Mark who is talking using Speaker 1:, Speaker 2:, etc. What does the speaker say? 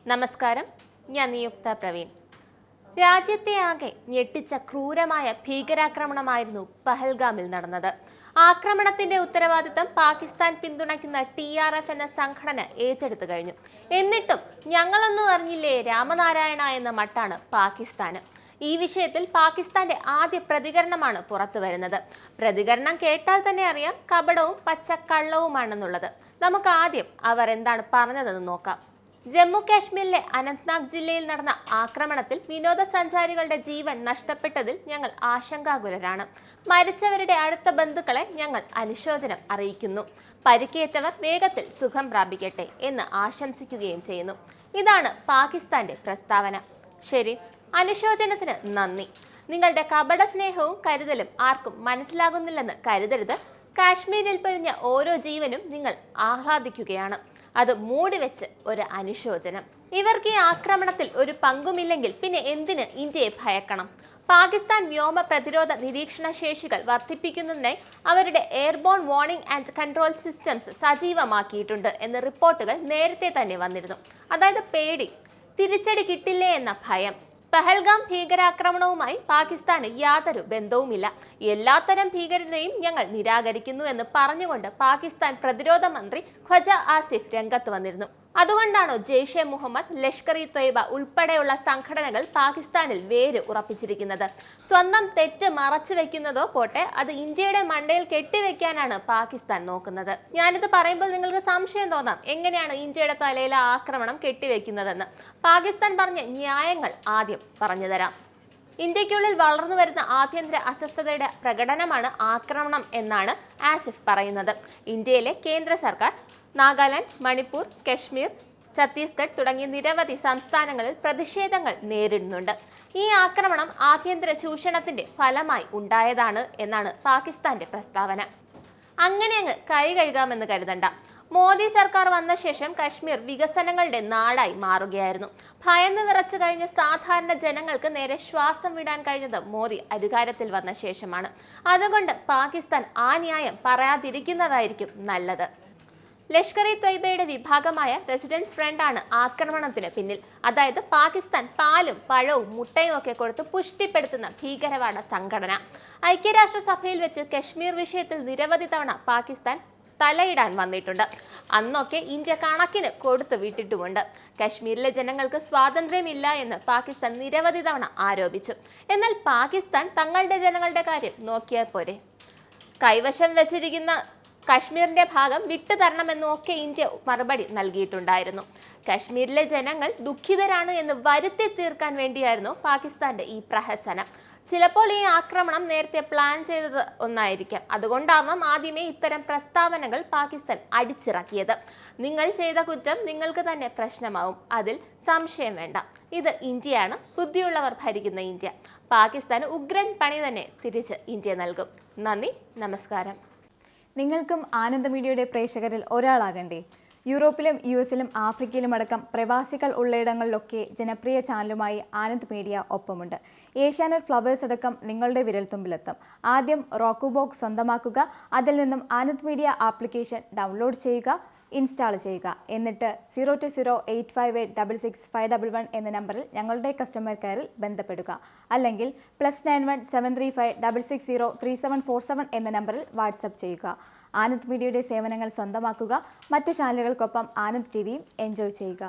Speaker 1: നമസ്കാരം, ഞാൻ നിയുക്ത പ്രവീൺ. രാജ്യത്തെ ആകെ ഞെട്ടിച്ച ക്രൂരമായ ഭീകരാക്രമണമായിരുന്നു പഹൽഗാമിൽ നടന്നത്. ആക്രമണത്തിന്റെ ഉത്തരവാദിത്തം പാകിസ്ഥാൻ പിന്തുണയ്ക്കുന്ന TRF എന്ന സംഘടന ഏറ്റെടുത്തു കഴിഞ്ഞു. എന്നിട്ടും ഞങ്ങളൊന്നും അറിഞ്ഞില്ലേ രാമനാരായണ എന്ന മട്ടാണ് പാകിസ്ഥാന്. ഈ വിഷയത്തിൽ പാകിസ്ഥാന്റെ ആദ്യ പ്രതികരണമാണ് പുറത്തു വരുന്നത്. പ്രതികരണം കേട്ടാൽ തന്നെ അറിയാം കപടവും പച്ചക്കള്ളവുമാണെന്നുള്ളത്. നമുക്ക് ആദ്യം അവർ എന്താണ് പറഞ്ഞതെന്ന് നോക്കാം. ജമ്മു കാശ്മീരിലെ അനന്ത്നാഗ് ജില്ലയിൽ നടന്ന ആക്രമണത്തിൽ വിനോദസഞ്ചാരികളുടെ ജീവൻ നഷ്ടപ്പെട്ടതിൽ ഞങ്ങൾ ആശങ്കാകുലരാണ്. മരിച്ചവരുടെ അടുത്ത ബന്ധുക്കളെ ഞങ്ങൾ അനുശോചനം അറിയിക്കുന്നു. പരിക്കേറ്റവർ വേഗത്തിൽ സുഖം പ്രാപിക്കട്ടെ എന്ന് ആശംസിക്കുകയും ചെയ്യുന്നു. ഇതാണ് പാകിസ്ഥാന്റെ പ്രസ്താവന. ശരി, അനുശോചനത്തിന് നന്ദി. നിങ്ങളുടെ കപട സ്നേഹവും കരുതലും ആർക്കും മനസ്സിലാകുന്നില്ലെന്ന് കരുതരുത്. കാശ്മീരിൽ പിഴിഞ്ഞ ഓരോ ജീവനും നിങ്ങൾ ആഹ്ലാദിക്കുകയാണ്. അത് മൂടിവെച്ച് ഒരു അനുശോചനം. ഇവർക്ക് ഈ ആക്രമണത്തിൽ ഒരു പങ്കുമില്ലെങ്കിൽ പിന്നെ എന്തിന് ഇന്ത്യയെ ഭയക്കണം? പാകിസ്ഥാൻ വ്യോമ പ്രതിരോധ നിരീക്ഷണ ശേഷികൾ വർദ്ധിപ്പിക്കുന്നതിനായി അവരുടെ airborne warning and control systems സജീവമാക്കിയിട്ടുണ്ട് എന്ന റിപ്പോർട്ടുകൾ നേരത്തെ തന്നെ വന്നിരുന്നു. അതായത് പേടി, തിരിച്ചടി കിട്ടില്ലേ എന്ന ഭയം. പഹൽഗാം ഭീകരാക്രമണവുമായി പാകിസ്ഥാന് യാതൊരു ബന്ധവുമില്ല. എല്ലാത്തരം ഭീകരതയും ഞങ്ങൾ നിരാകരിക്കുന്നു എന്ന് പറഞ്ഞുകൊണ്ട് പാകിസ്ഥാൻ പ്രതിരോധ മന്ത്രി ഖ്വജ ആസിഫ് രംഗത്ത് വന്നിരുന്നു. അതുകൊണ്ടാണോ ജെയ്ഷെ മുഹമ്മദ്, ലഷ്കർ ഇ തൊയ്ബ ഉൾപ്പെടെയുള്ള സംഘടനകൾ പാകിസ്ഥാനിൽ വേര് ഉറപ്പിച്ചിരിക്കുന്നത്? സ്വന്തം തെറ്റ് മറച്ചു വെക്കുന്നതോ പോട്ടെ, അത് ഇന്ത്യയുടെ മണ്ടയിൽ കെട്ടിവെക്കാനാണ് പാകിസ്ഥാൻ നോക്കുന്നത്. ഞാനിത് പറയുമ്പോൾ നിങ്ങൾക്ക് സംശയം തോന്നാം, എങ്ങനെയാണ് ഇന്ത്യയുടെ തലയിലെ ആക്രമണം കെട്ടിവെക്കുന്നതെന്ന്. പാകിസ്ഥാൻ പറഞ്ഞ ന്യായങ്ങൾ ആദ്യം പറഞ്ഞുതരാം. ഇന്ത്യക്കുള്ളിൽ വളർന്നു വരുന്ന ആഭ്യന്തര അസ്വസ്ഥതയുടെ പ്രകടനമാണ് ആക്രമണം എന്നാണ് ആസിഫ് പറയുന്നത്. ഇന്ത്യയിലെ കേന്ദ്ര സർക്കാർ നാഗാലാൻഡ്, മണിപ്പൂർ, കശ്മീർ, ഛത്തീസ്ഗഡ് തുടങ്ങിയ നിരവധി സംസ്ഥാനങ്ങളിൽ പ്രതിഷേധങ്ങൾ നേരിടുന്നുണ്ട്. ഈ ആക്രമണം ആഭ്യന്തര ചൂഷണത്തിന്റെ ഫലമായി ഉണ്ടായതാണ് എന്നാണ് പാകിസ്ഥാന്റെ പ്രസ്താവന. അങ്ങനെ അങ്ങ് കൈ കഴുകാമെന്ന് കരുതണ്ട. മോദി സർക്കാർ വന്ന ശേഷം കശ്മീർ വികസനങ്ങളുടെ നാടായി മാറുകയായിരുന്നു. ഭയന്ന് വിറച്ചു കഴിഞ്ഞ സാധാരണ ജനങ്ങൾക്ക് നേരെ ശ്വാസം വിടാൻ കഴിഞ്ഞത് മോദി അധികാരത്തിൽ വന്ന ശേഷമാണ്. അതുകൊണ്ട് പാകിസ്ഥാൻ ആ ന്യായം പറയാതിരിക്കുന്നതായിരിക്കും നല്ലത്. ലഷ്കർ ഇ തൊയ്ബയുടെ വിഭാഗമായ റെസിഡൻസ് ഫ്രണ്ട് ആണ് ആക്രമണത്തിന് പിന്നിൽ. അതായത് പാകിസ്ഥാൻ പാലും പഴവും മുട്ടയും ഒക്കെ കൊടുത്ത് പുഷ്ടിപ്പെടുത്തുന്ന ഭീകരവാദ സംഘടന. ഐക്യരാഷ്ട്രസഭയിൽ വെച്ച് കശ്മീർ വിഷയത്തിൽ നിരവധി തവണ പാകിസ്ഥാൻ തലയിടാൻ വന്നിട്ടുണ്ട്. അന്നൊക്കെ ഇന്ത്യ കണക്കിന് കൊടുത്തു വിട്ടിട്ടുമുണ്ട്. കശ്മീരിലെ ജനങ്ങൾക്ക് സ്വാതന്ത്ര്യമില്ല എന്ന് പാകിസ്ഥാൻ നിരവധി തവണ ആരോപിച്ചു. എന്നാൽ പാകിസ്ഥാൻ തങ്ങളുടെ ജനങ്ങളുടെ കാര്യം നോക്കിയാൽ പോരെ? കൈവശം വെച്ചിരിക്കുന്ന കശ്മീരിന്റെ ഭാഗം വിട്ടുതരണമെന്നൊക്കെ ഇന്ത്യ മറുപടി നൽകിയിട്ടുണ്ടായിരുന്നു. കശ്മീരിലെ ജനങ്ങൾ ദുഃഖിതരാണ് എന്ന് വരുത്തി തീർക്കാൻ വേണ്ടിയായിരുന്നു പാകിസ്ഥാന്റെ ഈ പ്രഹസനം. ചിലപ്പോൾ ഈ ആക്രമണം നേരത്തെ പ്ലാൻ ചെയ്തത് ഒന്നായിരിക്കാം. അതുകൊണ്ടാവാം ആദ്യമേ ഇത്തരം പ്രസ്താവനകൾ പാകിസ്ഥാൻ അടിച്ചിറക്കിയത്. നിങ്ങൾ ചെയ്ത കുറ്റം നിങ്ങൾക്ക് തന്നെ പ്രശ്നമാവും, അതിൽ സംശയം വേണ്ട. ഇത് ഇന്ത്യയാണ്, ബുദ്ധിയുള്ളവർ ഭരിക്കുന്ന ഇന്ത്യ. പാകിസ്ഥാന് ഉഗ്രൻ പണി തന്നെ തിരിച്ച് ഇന്ത്യ നൽകും. നന്ദി, നമസ്കാരം.
Speaker 2: നിങ്ങൾക്കും ആനന്ദ് മീഡിയയുടെ പ്രേക്ഷകരിൽ ഒരാളാകണ്ടേ? യൂറോപ്പിലും US-ലും ആഫ്രിക്കയിലും അടക്കം പ്രവാസികൾ ഉള്ളയിടങ്ങളിലൊക്കെ ജനപ്രിയ ചാനലുമായി ആനന്ദ് മീഡിയ ഒപ്പമുണ്ട്. ഏഷ്യാനെറ്റ് ഫ്ലവേഴ്സ് അടക്കം നിങ്ങളുടെ വിരൽത്തുമ്പിലെത്തും. ആദ്യം റോക്കു ബോക്സ് സ്വന്തമാക്കുക. അതിൽ നിന്നും ആനന്ദ് മീഡിയ ആപ്ലിക്കേഷൻ ഡൗൺലോഡ് ചെയ്യുക, ഇൻസ്റ്റാൾ ചെയ്യുക. എന്നിട്ട് 02085866511 എന്ന നമ്പറിൽ ഞങ്ങളുടെ കസ്റ്റമർ കെയറിൽ ബന്ധപ്പെടുക. അല്ലെങ്കിൽ +91 735 660 3747 എന്ന നമ്പറിൽ വാട്സപ്പ് ചെയ്യുക. ആനന്ദ് മീഡിയയുടെ സേവനങ്ങൾ സ്വന്തമാക്കുക. മറ്റു ചാനലുകൾക്കൊപ്പം ആനന്ദ് TVയും എൻജോയ് ചെയ്യുക.